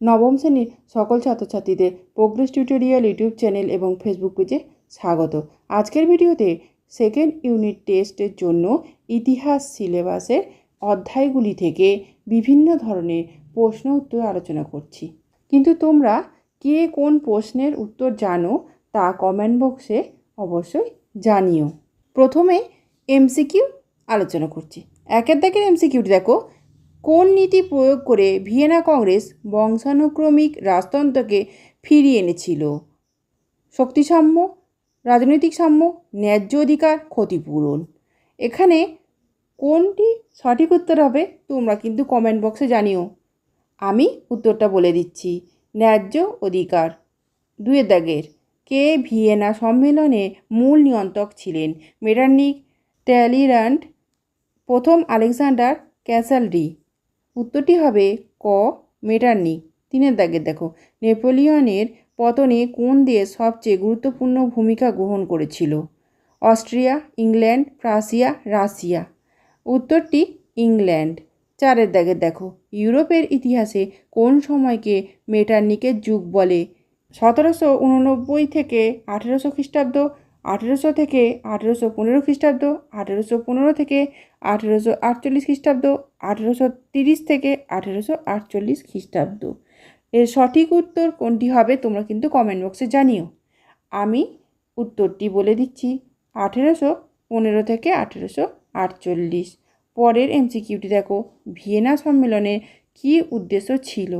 নবম শ্রেণীর সকল ছাত্রছাত্রীদের প্রোগ্রেস টিউটোরিয়াল ইউটিউব চ্যানেল এবং ফেসবুক পেজে স্বাগত। আজকের ভিডিওতে সেকেন্ড ইউনিট টেস্টের জন্য ইতিহাস সিলেবাসের অধ্যায়গুলি থেকে বিভিন্ন ধরনের প্রশ্ন উত্তর আলোচনা করছি। কিন্তু তোমরা কে কোন প্রশ্নের উত্তর জানো তা কমেন্ট বক্সে অবশ্যই জানিও। প্রথমে এমসিকিউ আলোচনা করছি। একের দাগের এমসিকিউটি দেখো, কোন নীতি প্রয়োগ করে ভিয়েনা কংগ্রেস বংশানুক্রমিক রাজতন্ত্রকে ফিরিয়ে এনেছিল? শক্তিসাম্য, রাজনৈতিক সাম্য, ন্যায্য অধিকার, ক্ষতিপূরণ। এখানে কোনটি সঠিক উত্তর হবে তোমরা কিন্তু কমেন্ট বক্সে জানিও। আমি উত্তরটা বলে দিচ্ছি, ন্যায্য অধিকার। দুয়ের দাগের, কে ভিয়েনা সম্মেলনে মূল নিয়ন্ত্রক ছিলেন? মেটারনিখ, ট্যালিরান্ড, প্রথম আলেকজান্ডার ক্যাসালরি। উত্তরটি হবে ক, মেটারনিখ। তিনের দাগের দেখো, নেপোলিয়নের পতনে কোন দেশ সবচেয়ে গুরুত্বপূর্ণ ভূমিকা গ্রহণ করেছিল? Austria, England, Prussia, Russia. উত্তরটি ইংল্যান্ড। চারের দাগের দেখো, ইউরোপের ইতিহাসে কোন সময়কে মেটারনিখের যুগ বলে? 1789 থেকে 1800 খ্রিস্টাব্দ, 1800 থেকে 1815 খ্রিস্টাব্দ, 1815 থেকে 1848 খ্রিস্টাব্দ, 1830 থেকে 1848 খ্রিস্টাব্দ। এর সঠিক উত্তর কোনটি হবে তোমরা কিন্তু কমেন্ট বক্সে জানিও। আমি উত্তরটি বলে দিচ্ছি, 1815 থেকে 1848। পরের এমসিকিউটি দেখো, ভিয়েনা সম্মেলনের কী উদ্দেশ্য ছিল?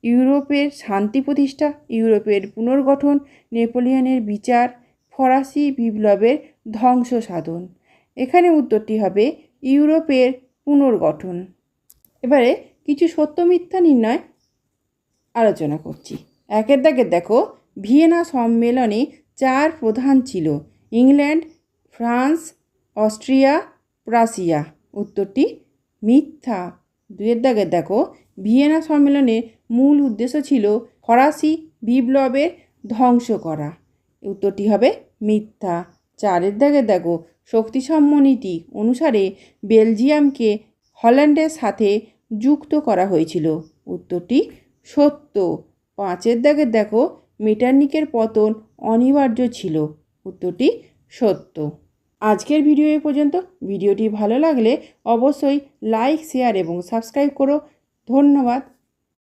ইউরোপের শান্তি প্রতিষ্ঠা, ইউরোপের পুনর্গঠন, নেপোলিয়নের বিচার, ফরাসি বিপ্লবের ধ্বংস সাধন। এখানে উত্তরটি হবে ইউরোপের পুনর্গঠন। এবারে কিছু সত্য মিথ্যা নির্ণয় আলোচনা করছি। একের দাগের দেখো, ভিয়েনা সম্মেলনে 4 প্রধান ছিল? England, France, Austria, Prussia. উত্তরটি মিথ্যা। দুয়ের দাগের দেখো, ভিয়েনা সম্মেলনের মূল উদ্দেশ্য ছিল ফরাসি বিপ্লবের ধ্বংস করা। উত্তরটি হবে মিথ্যা। চারের দাগের দেখো, শক্তিসাম্য নীতি অনুসারে বেলজিয়ামকে হল্যান্ডের সাথে যুক্ত করা হয়েছিল। উত্তরটি সত্য। পাঁচের দাগের দেখো, মেটারনিখের পতন অনিবার্য ছিল। উত্তরটি সত্য। আজকের ভিডিও এ পর্যন্ত। ভিডিওটি ভালো লাগলে অবশ্যই লাইক, শেয়ার এবং সাবস্ক্রাইব করো। ধন্যবাদ।